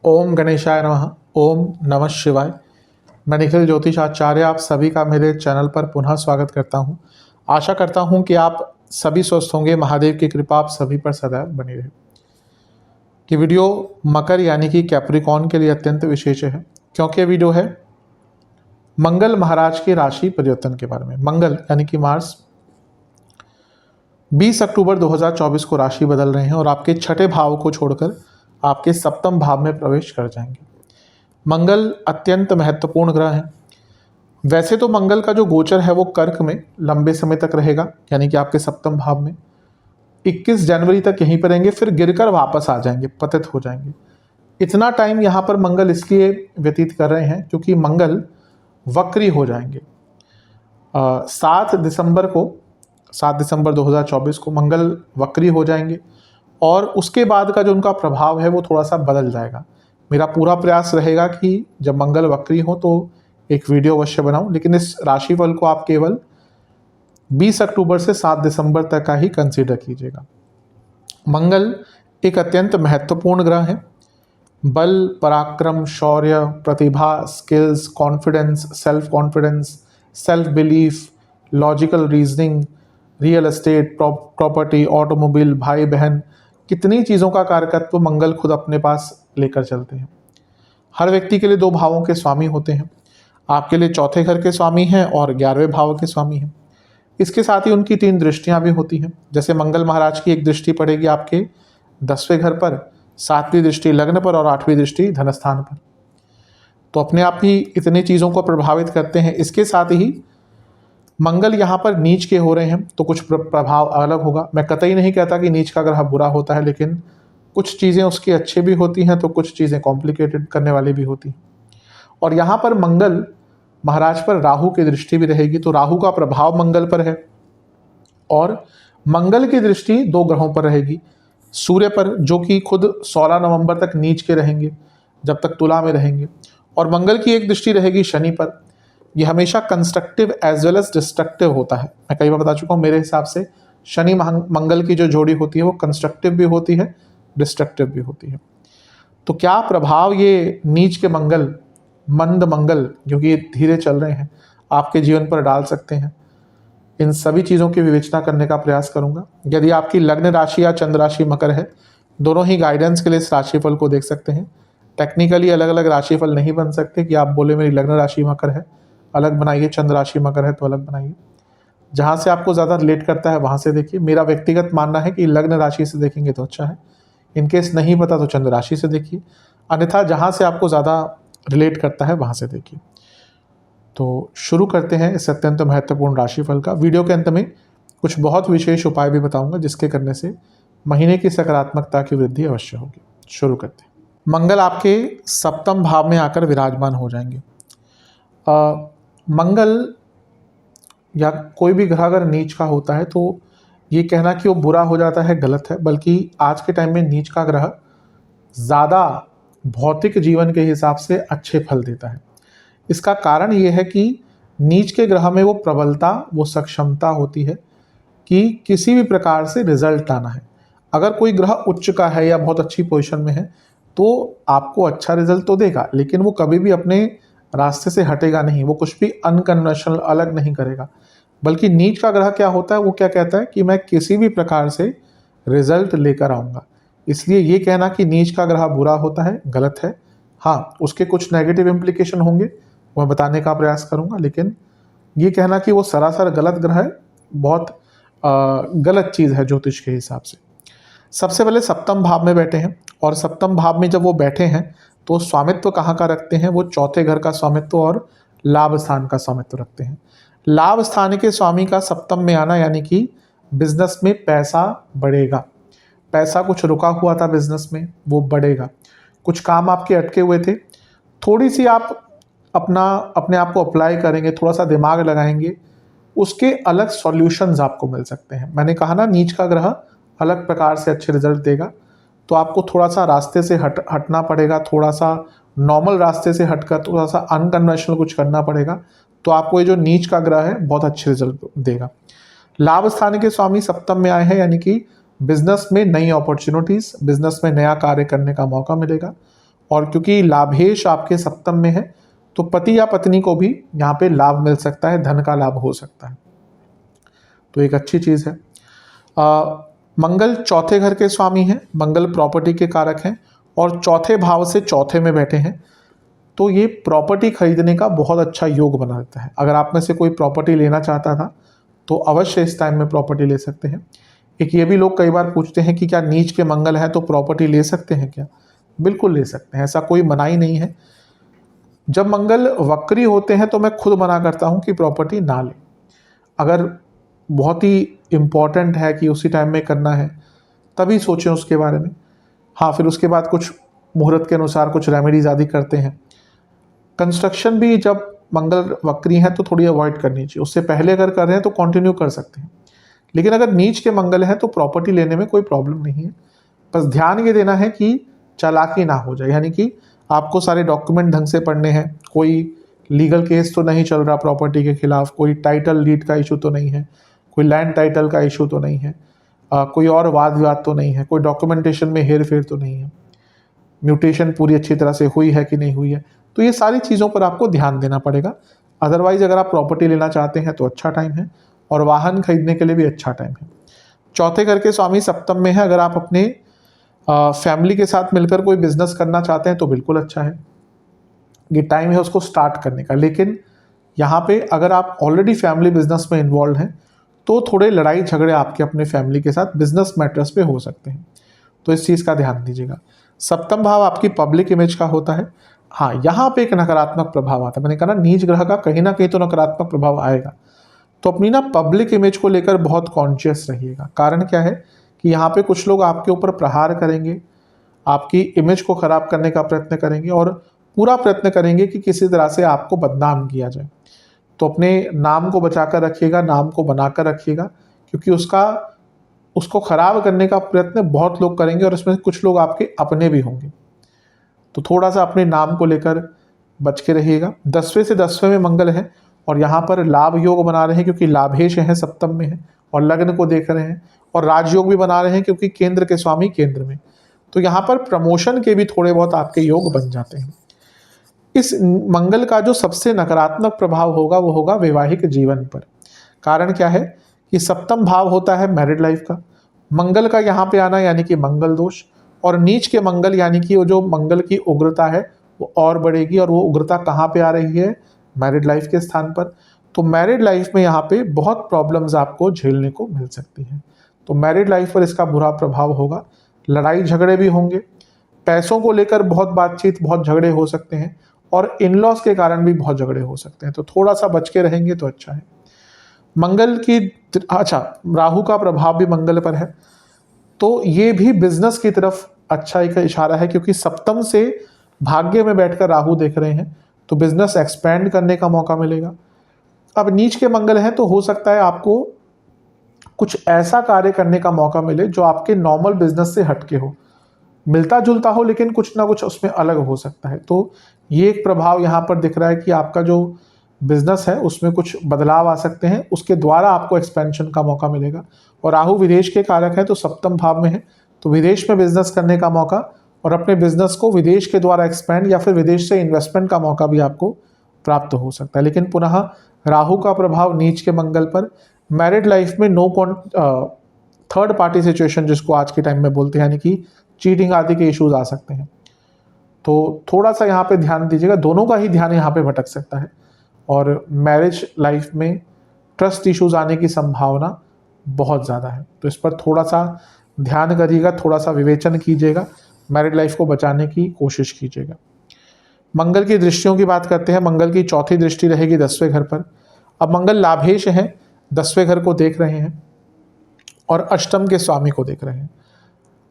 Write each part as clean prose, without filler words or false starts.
ओम गणेशाय नमः। ओम नमः शिवाय। मैं निखिल ज्योतिष आचार्य आप सभी का मेरे चैनल पर पुनः स्वागत करता हूं। आशा करता हूं कि आप सभी स्वस्थ होंगे। महादेव की कृपा आप सभी पर सदैव बनी रहे। कि वीडियो मकर यानी कि कैप्रिकॉर्न के लिए अत्यंत विशेष है, क्योंकि वीडियो है मंगल महाराज की राशि परिवर्तन के बारे में। मंगल यानी कि मार्स 20 अक्टूबर 2024 को राशि बदल रहे हैं और आपके छठे भाव को छोड़कर आपके सप्तम भाव में प्रवेश कर जाएंगे। मंगल अत्यंत महत्वपूर्ण ग्रह है। वैसे तो मंगल का जो गोचर है वो कर्क में लंबे समय तक रहेगा, यानी कि आपके सप्तम भाव में 21 जनवरी तक यहीं पर रहेंगे, फिर गिरकर वापस आ जाएंगे, पतित हो जाएंगे। इतना टाइम यहाँ पर मंगल इसलिए व्यतीत कर रहे हैं क्योंकि मंगल वक्री हो जाएंगे। 7 दिसंबर 2024 को मंगल वक्री हो जाएंगे और उसके बाद का जो उनका प्रभाव है वो थोड़ा सा बदल जाएगा। मेरा पूरा प्रयास रहेगा कि जब मंगल वक्री हो तो एक वीडियो अवश्य बनाऊं, लेकिन इस राशिफल को आप केवल 20 अक्टूबर से 7 दिसंबर तक का ही कंसीडर कीजिएगा। मंगल एक अत्यंत महत्वपूर्ण ग्रह है। बल, पराक्रम, शौर्य, प्रतिभा, skills, confidence, self belief, logical reasoning, real estate, property, automobile, भाई बहन, कितनी चीज़ों का कारकत्व मंगल खुद अपने पास लेकर चलते हैं। हर व्यक्ति के लिए 2 भावों के स्वामी होते हैं। आपके लिए चौथे घर के स्वामी हैं और 11वें भाव के स्वामी हैं। इसके साथ ही उनकी 3 दृष्टियां भी होती हैं। जैसे मंगल महाराज की एक दृष्टि पड़ेगी आपके 10वें घर पर, 7वीं दृष्टि लग्न पर और 8वीं दृष्टि धनस्थान पर। तो अपने आप ही इतनी चीज़ों को प्रभावित करते हैं। इसके साथ ही मंगल यहाँ पर नीच के हो रहे हैं तो कुछ प्रभाव अलग होगा। मैं कतई नहीं कहता कि नीच का ग्रह बुरा होता है, लेकिन कुछ चीज़ें उसकी अच्छी भी होती हैं तो कुछ चीज़ें कॉम्प्लिकेटेड करने वाली भी होती हैं। और यहाँ पर मंगल महाराज पर राहु की दृष्टि भी रहेगी, तो राहु का प्रभाव मंगल पर है और मंगल की दृष्टि 2 ग्रहों पर रहेगी। सूर्य पर, जो कि खुद 16 नवंबर तक नीच के रहेंगे जब तक तुला में रहेंगे, और मंगल की एक दृष्टि रहेगी शनि पर। यह हमेशा constructive as well as destructive होता है। मैं कई बार बता चुका हूँ, मेरे हिसाब से शनि मंगल की जो जोड़ी होती है वो कंस्ट्रक्टिव भी होती है, डिस्ट्रक्टिव भी होती है। तो क्या प्रभाव ये नीच के मंगल, मंद मंगल, क्योंकि ये धीरे चल रहे हैं, आपके जीवन पर डाल सकते हैं, इन सभी चीज़ों की विवेचना करने का प्रयास करूंगा। यदि आपकी लग्न राशि या चंद्र राशि मकर है, दोनों ही गाइडेंस के लिए इस राशिफल को देख सकते हैं। टेक्निकली अलग अलग राशिफल नहीं बन सकते कि आप बोले मेरी लग्न राशि मकर है अलग बनाइए, चंद्र राशि मकर है तो अलग बनाइए। जहाँ से आपको ज़्यादा रिलेट करता है वहाँ से देखिए। मेरा व्यक्तिगत मानना है कि लग्न राशि से देखेंगे तो अच्छा है। इनकेस नहीं पता तो चंद्र राशि से देखिए, अन्यथा जहाँ से आपको ज़्यादा रिलेट करता है वहाँ से देखिए। तो शुरू करते हैं इस अत्यंत महत्वपूर्ण राशिफल का। वीडियो के अंत में कुछ बहुत विशेष उपाय भी बताऊंगा जिसके करने से महीने की सकारात्मकता की वृद्धि अवश्य होगी। शुरू करते हैं। मंगल आपके सप्तम भाव में आकर विराजमान हो जाएंगे। मंगल या कोई भी ग्रह अगर नीच का होता है तो ये कहना कि वो बुरा हो जाता है गलत है, बल्कि आज के टाइम में नीच का ग्रह ज़्यादा भौतिक जीवन के हिसाब से अच्छे फल देता है। इसका कारण ये है कि नीच के ग्रह में वो प्रबलता, वो सक्षमता होती है कि किसी भी प्रकार से रिजल्ट लाना है। अगर कोई ग्रह उच्च का है या बहुत अच्छी पोजीशन में है तो आपको अच्छा रिजल्ट तो देगा, लेकिन वो कभी भी अपने रास्ते से हटेगा नहीं, वो कुछ भी अनकन्वेंशनल अलग नहीं करेगा। बल्कि नीच का ग्रह क्या होता है, वो क्या कहता है कि मैं किसी भी प्रकार से रिजल्ट लेकर आऊँगा। इसलिए ये कहना कि नीच का ग्रह बुरा होता है गलत है। हाँ, उसके कुछ नेगेटिव इम्प्लीकेशन होंगे, वह बताने का प्रयास करूँगा, लेकिन ये कहना कि वो सरासर गलत ग्रह है बहुत गलत चीज़ है ज्योतिष के हिसाब से। सबसे पहले सप्तम भाव में बैठे हैं और सप्तम भाव में जब वो बैठे हैं तो स्वामित्व कहाँ का रखते हैं, वो चौथे घर का स्वामित्व और लाभ स्थान का स्वामित्व रखते हैं। लाभ स्थान के स्वामी का सप्तम में आना यानी कि बिजनेस में पैसा बढ़ेगा। पैसा कुछ रुका हुआ था बिजनेस में वो बढ़ेगा। कुछ काम आपके अटके हुए थे, थोड़ी सी आप अपने आप को अप्लाई करेंगे, थोड़ा सा दिमाग लगाएंगे, उसके अलग सॉल्यूशंस आपको मिल सकते हैं। मैंने कहा ना, नीच का ग्रह अलग प्रकार से अच्छे रिजल्ट देगा, तो आपको थोड़ा सा रास्ते से हटना पड़ेगा, थोड़ा सा नॉर्मल रास्ते से हटकर थोड़ा सा अनकन्वेंशनल कुछ करना पड़ेगा, तो आपको ये जो नीच का ग्रह है बहुत अच्छे रिजल्ट देगा। लाभ स्थान के स्वामी सप्तम में आए हैं, यानी कि बिजनेस में नई अपॉर्चुनिटीज़, बिजनेस में नया कार्य करने का मौका मिलेगा। और क्योंकि लाभेश आपके सप्तम में है तो पति या पत्नी को भी यहाँ पे लाभ मिल सकता है, धन का लाभ हो सकता है, तो एक अच्छी चीज़ है। मंगल चौथे घर के स्वामी हैं, मंगल प्रॉपर्टी के कारक हैं और चौथे भाव से चौथे में बैठे हैं, तो ये प्रॉपर्टी खरीदने का बहुत अच्छा योग बना देता है। अगर आप में से कोई प्रॉपर्टी लेना चाहता था तो अवश्य इस टाइम में प्रॉपर्टी ले सकते हैं। एक ये भी लोग कई बार पूछते हैं कि क्या नीच के मंगल है तो प्रॉपर्टी ले सकते हैं क्या? बिल्कुल ले सकते हैं, ऐसा कोई मनाही नहीं है। जब मंगल वक्री होते हैं तो मैं खुद मना करता हूं कि प्रॉपर्टी ना लें। अगर बहुत ही इम्पॉर्टेंट है कि उसी टाइम में करना है तभी सोचें उसके बारे में। हाँ, फिर उसके बाद कुछ मुहूर्त के अनुसार कुछ रेमेडीज आदि करते हैं। कंस्ट्रक्शन भी जब मंगल वक्री है तो थोड़ी अवॉइड करनी चाहिए, उससे पहले अगर कर रहे हैं तो कंटिन्यू कर सकते हैं। लेकिन अगर नीच के मंगल है तो प्रॉपर्टी लेने में कोई प्रॉब्लम नहीं है। बस ध्यान ये देना है कि चालाकी ना हो जाए, यानी कि आपको सारे डॉक्यूमेंट ढंग से पढ़ने हैं, कोई लीगल केस तो नहीं चल रहा प्रॉपर्टी के खिलाफ, कोई टाइटल डीड का इशू तो नहीं है, कोई लैंड टाइटल का इशू तो नहीं है, कोई और वाद विवाद तो नहीं है, कोई डॉक्यूमेंटेशन में हेर फेर तो नहीं है, म्यूटेशन पूरी अच्छी तरह से हुई है कि नहीं हुई है। तो ये सारी चीज़ों पर आपको ध्यान देना पड़ेगा। अदरवाइज अगर आप प्रॉपर्टी लेना चाहते हैं तो अच्छा टाइम है और वाहन खरीदने के लिए भी अच्छा टाइम है। चौथे घर के स्वामी सप्तम में है। अगर आप अपने फैमिली के साथ मिलकर कोई बिजनेस करना चाहते हैं तो बिल्कुल अच्छा है, ये टाइम है उसको स्टार्ट करने का। लेकिन यहाँ पे अगर आप ऑलरेडी फैमिली बिजनेस में इन्वॉल्व हैं तो थोड़े लड़ाई झगड़े आपके अपने फैमिली के साथ बिजनेस मैटर्स पे हो सकते हैं, तो इस चीज़ का ध्यान दीजिएगा। सप्तम भाव आपकी पब्लिक इमेज का होता है। हाँ, यहाँ पे एक नकारात्मक प्रभाव आता है। मैंने कहा ना, नीच ग्रह का कहीं ना कहीं तो नकारात्मक प्रभाव आएगा, तो अपनी ना पब्लिक इमेज को लेकर बहुत कॉन्शियस रहिएगा। कारण क्या है कि यहाँ पे कुछ लोग आपके ऊपर प्रहार करेंगे, आपकी इमेज को खराब करने का प्रयत्न करेंगे और पूरा प्रयत्न करेंगे कि किसी तरह से आपको बदनाम किया जाए। तो अपने नाम को बचाकर रखिएगा, नाम को बनाकर रखिएगा, क्योंकि उसको खराब करने का प्रयत्न बहुत लोग करेंगे और इसमें कुछ लोग आपके अपने भी होंगे। तो थोड़ा सा अपने नाम को लेकर बच के रहिएगा। 10वें से 10वें में मंगल है और यहाँ पर लाभ योग बना रहे हैं क्योंकि लाभेश है, सप्तम में है और लग्न को देख रहे हैं, और राजयोग भी बना रहे हैं क्योंकि केंद्र के स्वामी केंद्र में। तो यहाँ पर प्रमोशन के भी थोड़े बहुत आपके योग बन जाते हैं। इस मंगल का जो सबसे नकारात्मक प्रभाव होगा वो होगा वैवाहिक जीवन पर। कारण क्या है कि सप्तम भाव होता है मैरिड लाइफ का, मंगल का यहाँ पे आना यानी कि मंगल दोष, और नीच के मंगल यानी कि वो जो मंगल की उग्रता है वो और बढ़ेगी। और वो उग्रता कहाँ पे आ रही है? मैरिड लाइफ के स्थान पर। तो मैरिड लाइफ में यहाँ पे बहुत प्रॉब्लम्स आपको झेलने को मिल सकती हैं। तो मैरिड लाइफ पर इसका बुरा प्रभाव होगा, लड़ाई झगड़े भी होंगे, पैसों को लेकर बहुत बातचीत, बहुत झगड़े हो सकते हैं, और इन लॉज के कारण भी बहुत झगड़े हो सकते हैं। तो थोड़ा सा बच के रहेंगे तो अच्छा है। मंगल की राहु का प्रभाव भी मंगल पर है, तो ये भी बिजनेस की तरफ अच्छाई का इशारा है, क्योंकि सप्तम से भाग्य में बैठकर राहु देख रहे हैं तो बिजनेस एक्सपेंड करने का मौका मिलेगा। अब नीच के मंगल हैं तो हो सकता है आपको कुछ ऐसा कार्य करने का मौका मिले जो आपके नॉर्मल बिजनेस से हटके हो, मिलता जुलता हो लेकिन कुछ ना कुछ उसमें अलग हो सकता है। तो ये एक प्रभाव यहाँ पर दिख रहा है कि आपका जो बिजनेस है उसमें कुछ बदलाव आ सकते हैं, उसके द्वारा आपको एक्सपेंशन का मौका मिलेगा। और राहु विदेश के कारक है तो सप्तम भाव में है, तो विदेश में बिजनेस करने का मौका और अपने बिजनेस को विदेश के द्वारा एक्सपेंड या फिर विदेश से इन्वेस्टमेंट का मौका भी आपको प्राप्त हो सकता है। लेकिन पुनः राहु का प्रभाव नीच के मंगल पर, मैरिड लाइफ में थर्ड पार्टी सिचुएशन जिसको आज के टाइम में बोलते हैं, यानी कि चीटिंग आदि के इश्यूज आ सकते हैं। तो थोड़ा सा यहाँ पे ध्यान दीजिएगा, दोनों का ही ध्यान यहाँ पे भटक सकता है। और मैरिज लाइफ में ट्रस्ट इश्यूज आने की संभावना बहुत ज़्यादा है, तो इस पर थोड़ा सा ध्यान करिएगा, थोड़ा सा विवेचन कीजिएगा, मैरिड लाइफ को बचाने की कोशिश कीजिएगा। मंगल की दृष्टियों की बात करते हैं। मंगल की चौथी दृष्टि रहेगी 10वें घर पर। अब मंगल लाभेश हैं, 10वें घर को देख रहे हैं और अष्टम के स्वामी को देख रहे हैं।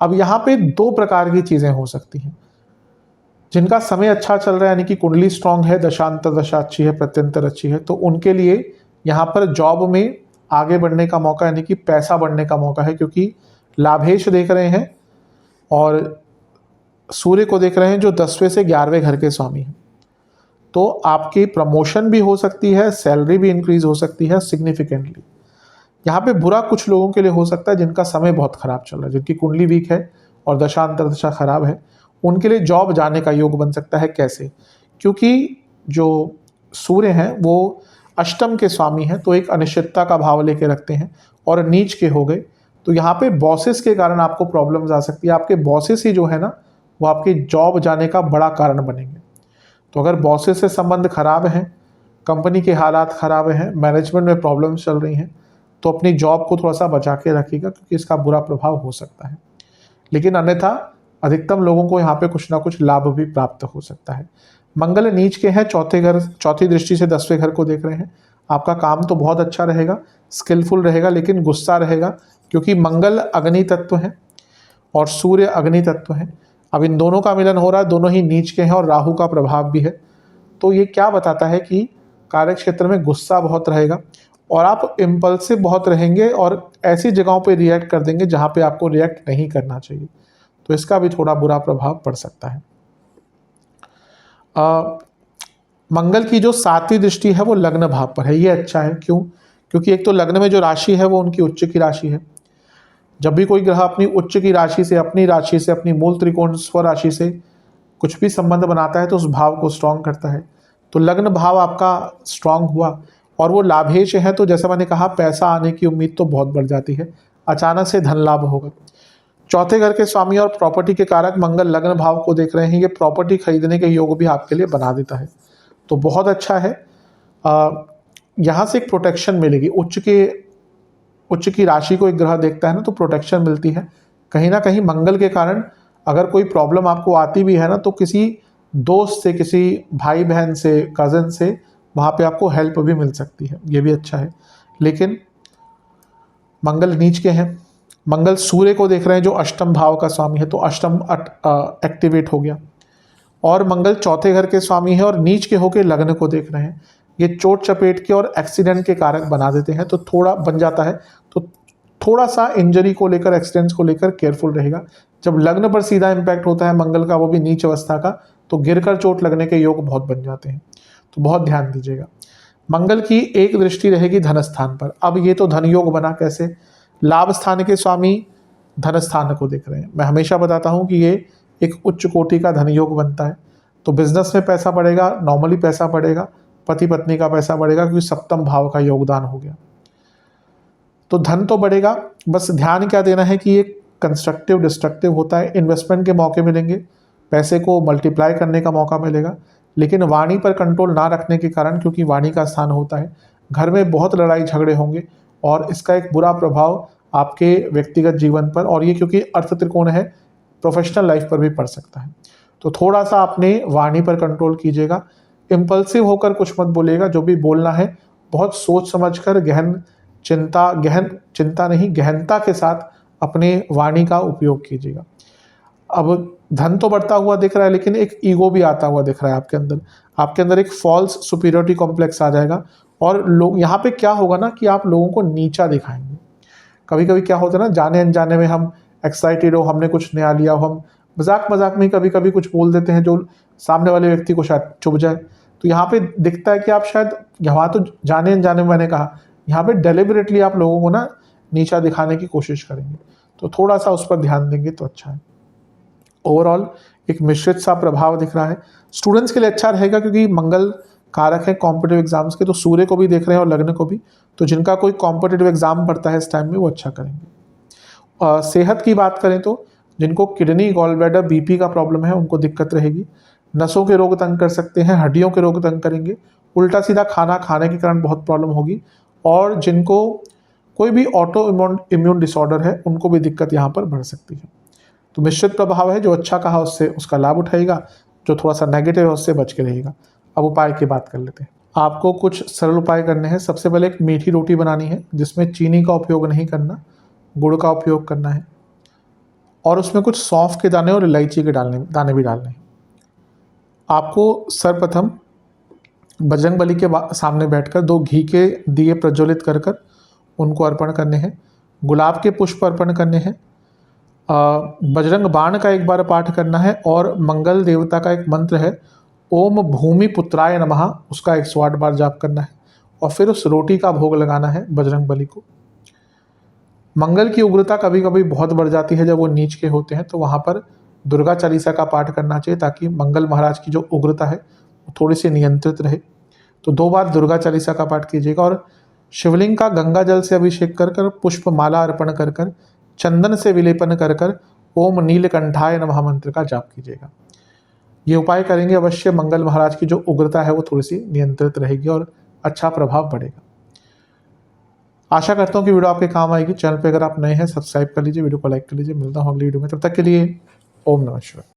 अब यहाँ पे दो प्रकार की चीज़ें हो सकती हैं। जिनका समय अच्छा चल रहा है, यानी कि कुंडली स्ट्रांग है, दशांतर दशा अच्छी है, प्रत्यंतर अच्छी है, तो उनके लिए यहाँ पर जॉब में आगे बढ़ने का मौका, यानी कि पैसा बढ़ने का मौका है, क्योंकि लाभेश देख रहे हैं और सूर्य को देख रहे हैं जो 10वें से 11वें घर के स्वामी हैं। तो आपकी प्रमोशन भी हो सकती है, सैलरी भी इंक्रीज हो सकती है सिग्निफिकेंटली। यहाँ पे बुरा कुछ लोगों के लिए हो सकता है जिनका समय बहुत खराब चल रहा है, जिनकी कुंडली वीक है और दशा अंतर्दशा खराब है, उनके लिए जॉब जाने का योग बन सकता है। कैसे? क्योंकि जो सूर्य हैं वो अष्टम के स्वामी हैं, तो एक अनिश्चितता का भाव लेके रखते हैं और नीच के हो गए, तो यहाँ पे बॉसेस के कारण आपको प्रॉब्लम्स आ सकती है। आपके बॉसेस ही जो है ना वो आपकी जॉब जाने का बड़ा कारण बनेंगे। तो अगर बॉसेस से संबंध खराब हैं, कंपनी के हालात खराब हैं, मैनेजमेंट में प्रॉब्लम्स चल रही हैं, तो अपनी जॉब को थोड़ा सा बचा के रखिएगा, क्योंकि इसका बुरा प्रभाव हो सकता है। लेकिन अन्यथा अधिकतम लोगों को यहाँ पे कुछ ना कुछ लाभ भी प्राप्त हो सकता है। मंगल नीच के हैं, चौथे घर, चौथी दृष्टि से 10वें घर को देख रहे हैं। आपका काम तो बहुत अच्छा रहेगा, स्किलफुल रहेगा, लेकिन गुस्सा रहेगा, क्योंकि मंगल अग्नि तत्व है और सूर्य अग्नि तत्व है। अब इन दोनों का मिलन हो रहा है, दोनों ही नीच के हैं और राहु का प्रभाव भी है। तो ये क्या बताता है कि कार्य क्षेत्र में गुस्सा बहुत रहेगा और आप इम्पल्सिव बहुत रहेंगे और ऐसी जगहों पे रिएक्ट कर देंगे जहाँ पे आपको रिएक्ट नहीं करना चाहिए। तो इसका भी थोड़ा बुरा प्रभाव पड़ सकता है। मंगल की जो 7वीं दृष्टि है वो लग्न भाव पर है। ये अच्छा है। क्यों? क्योंकि एक तो लग्न में जो राशि है वो उनकी उच्च की राशि है। जब भी कोई ग्रह अपनी उच्च की राशि से, अपनी राशि से, अपनी मूल त्रिकोण स्व राशि से कुछ भी संबंध बनाता है तो उस भाव को स्ट्रांग करता है। तो लग्न भाव आपका स्ट्रांग हुआ और वो लाभेश है, तो जैसा मैंने कहा पैसा आने की उम्मीद तो बहुत बढ़ जाती है, अचानक से धन लाभ होगा। चौथे घर के स्वामी और प्रॉपर्टी के कारक मंगल लग्न भाव को देख रहे हैं, ये प्रॉपर्टी खरीदने के योग भी आपके लिए बना देता है, तो बहुत अच्छा है। यहाँ से एक प्रोटेक्शन मिलेगी। उच्च की राशि को एक ग्रह देखता है ना, तो प्रोटेक्शन मिलती है। कहीं ना कहीं मंगल के कारण अगर कोई प्रॉब्लम आपको आती भी है ना, तो किसी दोस्त से, किसी भाई बहन से, कज़न से वहाँ पे आपको हेल्प भी मिल सकती है, ये भी अच्छा है। लेकिन मंगल नीच के हैं, मंगल सूर्य को देख रहे हैं जो अष्टम भाव का स्वामी है, तो अष्टम एक्टिवेट हो गया। और मंगल चौथे घर के स्वामी है और नीच के होके लग्न को देख रहे हैं। ये चोट चपेट के और एक्सीडेंट के कारक बना देते हैं, तो थोड़ा बन जाता है, तो थोड़ा सा इंजरी को लेकर, एक्सीडेंट्स को लेकर केयरफुल रहेगा। जब लग्न पर सीधा इम्पैक्ट होता है मंगल का, वो भी नीच अवस्था का, तो गिरकर चोट लगने के योग बहुत बन जाते हैं, तो बहुत ध्यान दीजिएगा। मंगल की एक दृष्टि रहेगी धन स्थान पर। अब ये तो धन योग बना कैसे? लाभ स्थान के स्वामी धन स्थान को देख रहे हैं। मैं हमेशा बताता हूँ कि ये एक उच्च कोटि का धन योग बनता है, तो बिजनेस में पैसा बढ़ेगा, नॉर्मली पैसा बढ़ेगा, पति पत्नी का पैसा बढ़ेगा, क्योंकि सप्तम भाव का योगदान हो गया, तो धन तो बढ़ेगा। बस ध्यान क्या देना है कि ये कंस्ट्रक्टिव डिस्ट्रक्टिव होता है। इन्वेस्टमेंट के मौके मिलेंगे, पैसे को मल्टीप्लाई करने का मौका मिलेगा, लेकिन वाणी पर कंट्रोल ना रखने के कारण, क्योंकि वाणी का स्थान होता है, घर में बहुत लड़ाई झगड़े होंगे और इसका एक बुरा प्रभाव आपके व्यक्तिगत जीवन पर, और ये क्योंकि अर्थ त्रिकोण है, प्रोफेशनल लाइफ पर भी पड़ सकता है। तो थोड़ा सा अपने वाणी पर कंट्रोल कीजिएगा, इम्पल्सिव होकर कुछ मत बोलिएगा। जो भी बोलना है बहुत सोच समझकर, गहन चिंता नहीं, गहनता के साथ अपने वाणी का उपयोग कीजिएगा। अब धन तो बढ़ता हुआ दिख रहा है, लेकिन एक ईगो भी आता हुआ दिख रहा है आपके अंदर एक फॉल्स सुपीरियरिटी कॉम्प्लेक्स आ जाएगा, और लोग यहाँ पे क्या होगा ना कि आप लोगों को नीचा दिखाएंगे। कभी कभी क्या होता है ना, जाने अनजाने में हम एक्साइटेड हो, हमने कुछ नया लिया हो, हम मजाक मजाक में कभी कभी कुछ बोल देते हैं जो सामने वाले व्यक्ति को शायद चुभ जाए। तो यहाँ पे दिखता है कि आप शायद, यहाँ तो जाने अनजाने में मैंने कहा, यहाँ पे डेलिबरेटली आप लोगों को ना नीचा दिखाने की कोशिश करेंगे, तो थोड़ा सा उस पर ध्यान देंगे तो अच्छा है। ओवरऑल एक मिश्रित सा प्रभाव दिख रहा है। स्टूडेंट्स के लिए अच्छा रहेगा, क्योंकि मंगल कारक है कॉम्पिटिटिव एग्जाम्स के, तो सूर्य को भी देख रहे हैं और लग्न को भी, तो जिनका कोई कॉम्पिटिटिव एग्जाम पड़ता है इस टाइम में वो अच्छा करेंगे। सेहत की बात करें तो जिनको किडनी, गॉल ब्लैडर, बीपी का प्रॉब्लम है उनको दिक्कत रहेगी। नसों के रोग तंग कर सकते हैं, हड्डियों के रोग तंग करेंगे, उल्टा सीधा खाना खाने के कारण बहुत प्रॉब्लम होगी, और जिनको कोई भी ऑटो इम्यून डिसऑर्डर है उनको भी दिक्कत यहाँ पर बढ़ सकती है। तो मिश्रित प्रभाव है, जो अच्छा कहा उससे उसका लाभ उठाएगा, जो थोड़ा सा नेगेटिव है उससे बच के रहेगा। अब उपाय की बात कर लेते हैं। आपको कुछ सरल उपाय करने हैं। सबसे पहले एक मीठी रोटी बनानी है, जिसमें चीनी का उपयोग नहीं करना, गुड़ का उपयोग करना है, और उसमें कुछ सौंफ के दाने और इलायची के दाने भी डालने हैं। आपको सर्वप्रथम बजरंग बली के सामने बैठकर 2 घी के दिए प्रज्वलित कर कर उनको अर्पण करने हैं। गुलाब के पुष्प अर्पण करने हैं। बजरंग बाण का एक बार पाठ करना है, और मंगल देवता का एक मंत्र है ओम भूमि पुत्राय नमः, उसका 108 बार जाप करना है, और फिर उस रोटी का भोग लगाना है बजरंग बली को। मंगल की उग्रता कभी कभी बहुत बढ़ जाती है जब वो नीच के होते हैं, तो वहाँ पर दुर्गा चालीसा का पाठ करना चाहिए ताकि मंगल महाराज की जो उग्रता है वो थोड़ी सी नियंत्रित रहे। तो 2 बार दुर्गा चालीसा का पाठ कीजिएगा और शिवलिंग का गंगा जल से अभिषेक कर कर, पुष्प माला अर्पण कर कर, चंदन से विलेपन कर कर ओम नीलकंठाय नमः मंत्र का जाप कीजिएगा। ये उपाय करेंगे अवश्य मंगल महाराज की जो उग्रता है वो थोड़ी सी नियंत्रित रहेगी और अच्छा प्रभाव बढ़ेगा। आशा करता हूँ कि वीडियो आपके काम आएगी। चैनल पे अगर आप नए हैं सब्सक्राइब कर लीजिए, वीडियो को लाइक कर लीजिए। मिलता हूँ अगली वीडियो में, तब तक के लिए ओम नमः शिवाय।